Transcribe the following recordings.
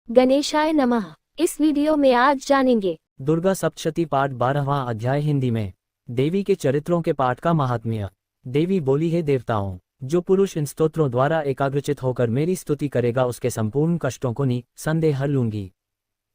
गणेशाय नमः। इस वीडियो में आज जानेंगे दुर्गा सप्तशती पाठ 12वां अध्याय हिंदी में। देवी के चरित्रों के पाठ का महात्म्य। देवी बोली, हे देवताओं, जो पुरुष इन स्तोत्रों द्वारा एकाग्रचित होकर मेरी स्तुति करेगा उसके संपूर्ण कष्टों को संदेह हर लूंगी।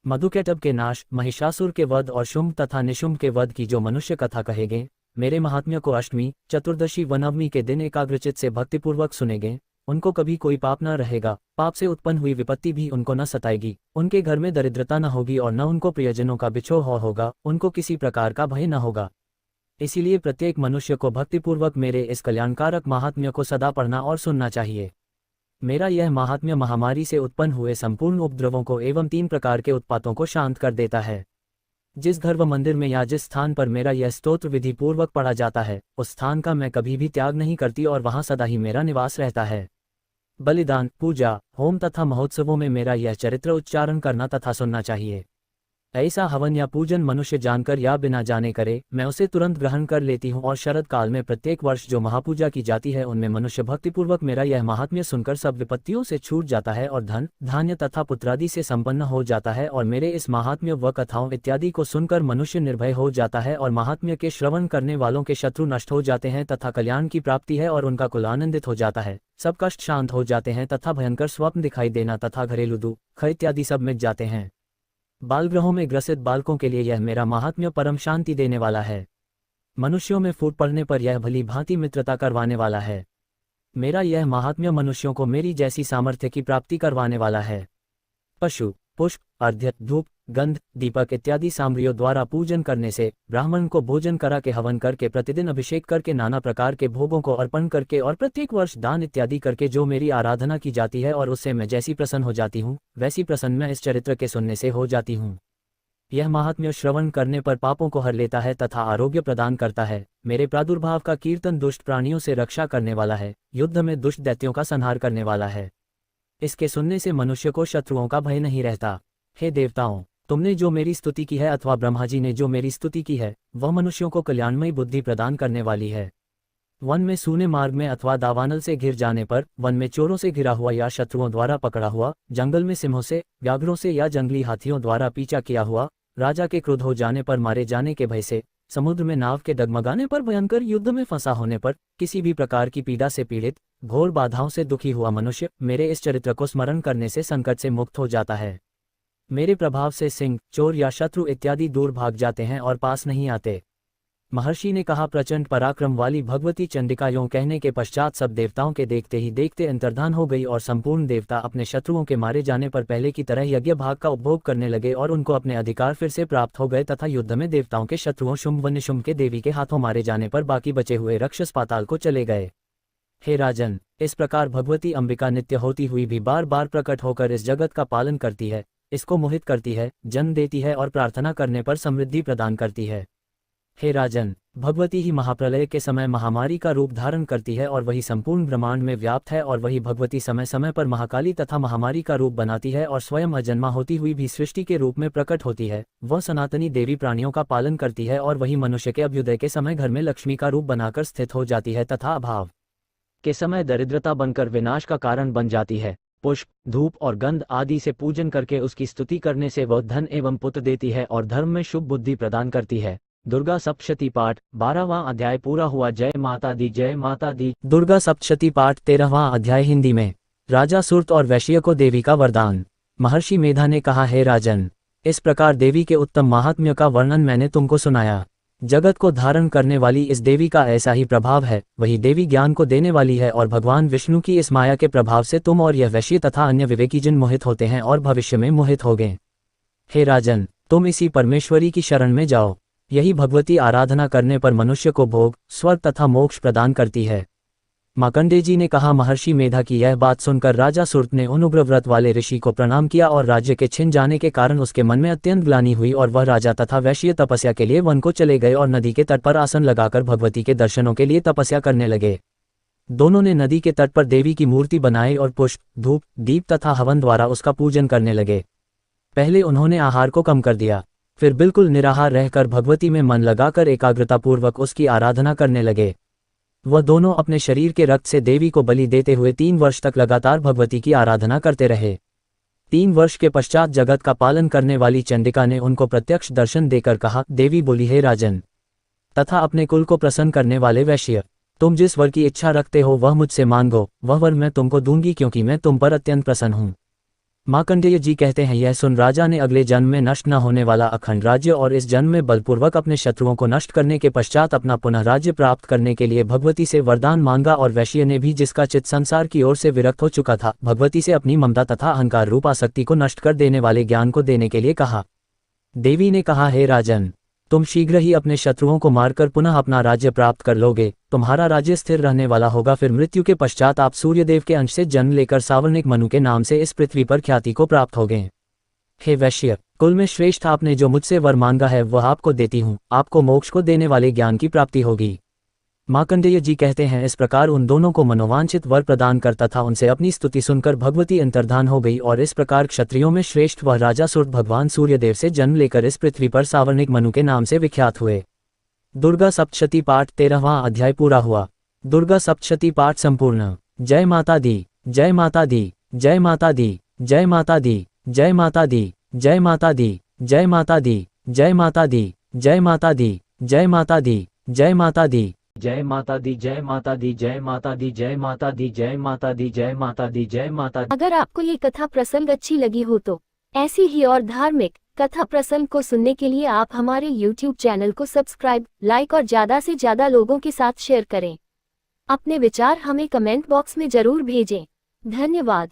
मधुकैटभ के नाश, महिषासुर के वध और शुंभ तथा निशुंभ के वध की जो मनुष्य कथा कहेंगे, मेरे महात्म्य को अष्टमी, चतुर्दशी व नवमी के दिन एकाग्रचित से भक्तिपूर्वक सुनेंगे, उनको कभी कोई पाप न रहेगा। पाप से उत्पन्न हुई विपत्ति भी उनको न सताएगी। उनके घर में दरिद्रता न होगी और न उनको प्रियजनों का बिछोह होगा। उनको किसी प्रकार का भय न होगा। इसीलिए प्रत्येक मनुष्य को भक्तिपूर्वक मेरे इस कल्याणकारक महात्म्य को सदा पढ़ना और सुनना चाहिए। मेरा यह महात्म्य महामारी से उत्पन्न हुए संपूर्ण उपद्रवों को एवं 3 प्रकार के उत्पातों को शांत कर देता है। जिस घर व मंदिर में या जिस स्थान पर मेरा यह स्तोत्र विधि पूर्वक पढ़ा जाता है, उस स्थान का मैं कभी भी त्याग नहीं करती और वहां सदा ही मेरा निवास रहता है। बलिदान, पूजा, होम तथा महोत्सवों में मेरा यह चरित्र उच्चारण करना तथा सुनना चाहिए। ऐसा हवन या पूजन मनुष्य जानकर या बिना जाने करे, मैं उसे तुरंत ग्रहण कर लेती हूँ। और शरद काल में प्रत्येक वर्ष जो महापूजा की जाती है, उनमें मनुष्य भक्तिपूर्वक मेरा यह महात्म्य सुनकर सब विपत्तियों से छूट जाता है और धन, धान्य तथा पुत्रादि से संपन्न हो जाता है। और मेरे इस महात्म्य व कथाओं इत्यादि को सुनकर मनुष्य निर्भय हो जाता है और महात्म्य के श्रवण करने वालों के शत्रु नष्ट हो जाते हैं तथा कल्याण की प्राप्ति है और उनका कुल आनंदित हो जाता है। सब कष्ट शांत हो जाते हैं तथा भयंकर स्वप्न दिखाई देना तथा घरेलू दुख इत्यादि सब मिट जाते हैं। बालगृहों में ग्रसित बालकों के लिए यह मेरा महात्म्य परम शांति देने वाला है। मनुष्यों में फूट पड़ने पर यह भली भांति मित्रता करवाने वाला है। मेरा यह महात्म्य मनुष्यों को मेरी जैसी सामर्थ्य की प्राप्ति करवाने वाला है। पशु, पुष्प, अर्घ्य, धूप, गंध, दीपक इत्यादि सामग्रियों द्वारा पूजन करने से, ब्राह्मण को भोजन करा के हवन करके, प्रतिदिन अभिषेक करके, नाना प्रकार के भोगों को अर्पण करके और प्रत्येक वर्ष दान इत्यादि करके जो मेरी आराधना की जाती है और उससे मैं जैसी प्रसन्न हो जाती हूँ, वैसी प्रसन्न मैं इस चरित्र के सुनने से हो जाती हूँ। यह महात्म्य श्रवण करने पर पापों को हर लेता है तथा आरोग्य प्रदान करता है। मेरे प्रादुर्भाव का कीर्तन दुष्ट प्राणियों से रक्षा करने वाला है, युद्ध में दुष्ट दैत्यों का संहार करने वाला है। इसके सुनने से मनुष्य को शत्रुओं का भय नहीं रहता। हे देवताओं, तुमने जो मेरी स्तुति की है अथवा ब्रह्मा जी ने जो मेरी स्तुति की है, वह मनुष्यों को कल्याणमयी बुद्धि प्रदान करने वाली है। वन में सूने मार्ग में अथवा दावानल से घिर जाने पर, वन में चोरों से घिरा हुआ या शत्रुओं द्वारा पकड़ा हुआ, जंगल में सिंहों से, व्याघ्रों से या जंगली हाथियों द्वारा पीछा किया हुआ, राजा के क्रोध हो जाने पर मारे जाने के भय से, समुद्र में नाव के डगमगाने पर, भयंकर युद्ध में फंसा होने पर, किसी भी प्रकार की पीड़ा से पीड़ित, घोर बाधाओं से दुखी हुआ मनुष्य मेरे इस चरित्र को स्मरण करने से संकट से मुक्त हो जाता है। मेरे प्रभाव से सिंह, चोर या शत्रु इत्यादि दूर भाग जाते हैं और पास नहीं आते। महर्षि ने कहा, प्रचंड पराक्रम वाली भगवती चंडिका यों कहने के पश्चात सब देवताओं के देखते ही देखते अंतर्धान हो गई और संपूर्ण देवता अपने शत्रुओं के मारे जाने पर पहले की तरह यज्ञ भाग का उपभोग करने लगे और उनको अपने अधिकार फिर से प्राप्त हो गए तथा युद्ध में देवताओं के शत्रुओं शुंभ व निशुंभ के देवी के हाथों मारे जाने पर बाकी बचे हुए राक्षस पाताल को चले गए। हे राजन, इस प्रकार भगवती अंबिका नित्य होती हुई भी बार बार प्रकट होकर इस जगत का पालन करती है, इसको मोहित करती है, जन्म देती है और प्रार्थना करने पर समृद्धि प्रदान करती है। हे राजन, भगवती ही महाप्रलय के समय महामारी का रूप धारण करती है और वही संपूर्ण ब्रह्मांड में व्याप्त है और वही भगवती समय समय पर महाकाली तथा महामारी का रूप बनाती है और स्वयं अजन्मा होती हुई भी सृष्टि के रूप में प्रकट होती है। वह सनातनी देवी प्राणियों का पालन करती है और वही मनुष्य के अभ्युदय के समय घर में लक्ष्मी का रूप बनाकर स्थित हो जाती है तथा अभाव के समय दरिद्रता बनकर विनाश का कारण बन जाती है। पुष्प, धूप और गंध आदि से पूजन करके उसकी स्तुति करने से वह धन एवं पुत्र देती है और धर्म में शुभ बुद्धि प्रदान करती है। दुर्गा सप्तशती पाठ 12वां अध्याय पूरा हुआ। जय माता दी, जय माता दी। दुर्गा सप्तशती पाठ 13वां अध्याय हिंदी में। राजा सुरत और वैश्य को देवी का वरदान। महर्षि मेधा ने कहा, हे राजन, इस प्रकार देवी के उत्तम महात्म्य का वर्णन मैंने तुमको सुनाया। जगत को धारण करने वाली इस देवी का ऐसा ही प्रभाव है। वही देवी ज्ञान को देने वाली है और भगवान विष्णु की इस माया के प्रभाव से तुम और यह वैश्य तथा अन्य विवेकी जन मोहित होते हैं और भविष्य में मोहित होंगे। हे राजन, तुम इसी परमेश्वरी की शरण में जाओ। यही भगवती आराधना करने पर मनुष्य को भोग, स्वर्ग तथा मोक्ष प्रदान करती है। मार्कंडेय जी ने कहा, महर्षि मेधा की यह बात सुनकर राजा सुरत ने उन उग्र व्रत वाले ऋषि को प्रणाम किया और राज्य के छिन जाने के कारण उसके मन में अत्यंत ग्लानि हुई और वह राजा तथा वैश्य तपस्या के लिए वन को चले गए और नदी के तट पर आसन लगाकर भगवती के दर्शनों के लिए तपस्या करने लगे। दोनों ने नदी के तट पर देवी की मूर्ति बनाई और पुष्प, धूप, दीप तथा हवन द्वारा उसका पूजन करने लगे। पहले उन्होंने आहार को कम कर दिया, फिर बिल्कुल निराहार रहकर भगवती में मन लगाकर एकाग्रतापूर्वक उसकी आराधना करने लगे। वह दोनों अपने शरीर के रक्त से देवी को बलि देते हुए 3 वर्ष तक लगातार भगवती की आराधना करते रहे। 3 वर्ष के पश्चात जगत का पालन करने वाली चंडिका ने उनको प्रत्यक्ष दर्शन देकर कहा, देवी बोली, हे राजन तथा अपने कुल को प्रसन्न करने वाले वैश्य, तुम जिस वर की इच्छा रखते हो वह मुझसे मांगो, वह वर मैं तुमको दूंगी, क्योंकि मैं तुम पर अत्यंत प्रसन्न हूँ। मार्कंडेय जी कहते हैं, यह सुन राजा ने अगले जन्म में नष्ट न होने वाला अखंड राज्य और इस जन्म में बलपूर्वक अपने शत्रुओं को नष्ट करने के पश्चात अपना पुनः राज्य प्राप्त करने के लिए भगवती से वरदान मांगा। और वैश्य ने भी, जिसका चित्त संसार की ओर से विरक्त हो चुका था, भगवती से अपनी ममता तथा अहंकार रूप आसक्ति को नष्ट कर देने वाले ज्ञान को देने के लिए कहा। देवी ने कहा, हे राजन, तुम शीघ्र ही अपने शत्रुओं को मारकर पुनः अपना राज्य प्राप्त कर लोगे, तुम्हारा राज्य स्थिर रहने वाला होगा। फिर मृत्यु के पश्चात आप सूर्यदेव के अंश से जन्म लेकर सावर्णिक मनु के नाम से इस पृथ्वी पर ख्याति को प्राप्त होगे। हे वैश्य, कुल में श्रेष्ठ, आपने जो मुझसे वर मांगा है वह आपको देती हूँ, आपको मोक्ष को देने वाले ज्ञान की प्राप्ति होगी। मार्कंडेय जी कहते हैं, इस प्रकार उन दोनों को मनोवांछित वर प्रदान करता था। उनसे अपनी स्तुति सुनकर भगवती अंतर्धान हो गई और इस प्रकार क्षत्रियों में श्रेष्ठ वह राजा सूर्य भगवान सूर्यदेव से जन्म लेकर इस पृथ्वी पर सावर्णिक मनु के नाम से विख्यात हुए। दुर्गा सप्तशती पाठ 13वां अध्याय पूरा हुआ। दुर्गा सप्तशती पाठ संपूर्ण। जय माता दी, जय माता दी, जय माता दी, जय माता दी, जय माता दी, जय माता दी, जय माता दी, जय माता दी, जय माता दी, जय माता दी, जय माता दी, जय माता दी, जय माता दी, जय माता दी, जय माता दी, जय माता दी, जय माता दी, जय माता दी। अगर आपको ये कथा प्रसंग अच्छी लगी हो तो ऐसी ही और धार्मिक कथा प्रसंग को सुनने के लिए आप हमारे YouTube चैनल को सब्सक्राइब, लाइक और ज्यादा से ज्यादा लोगों के साथ शेयर करें। अपने विचार हमें कमेंट बॉक्स में जरूर भेजें। धन्यवाद।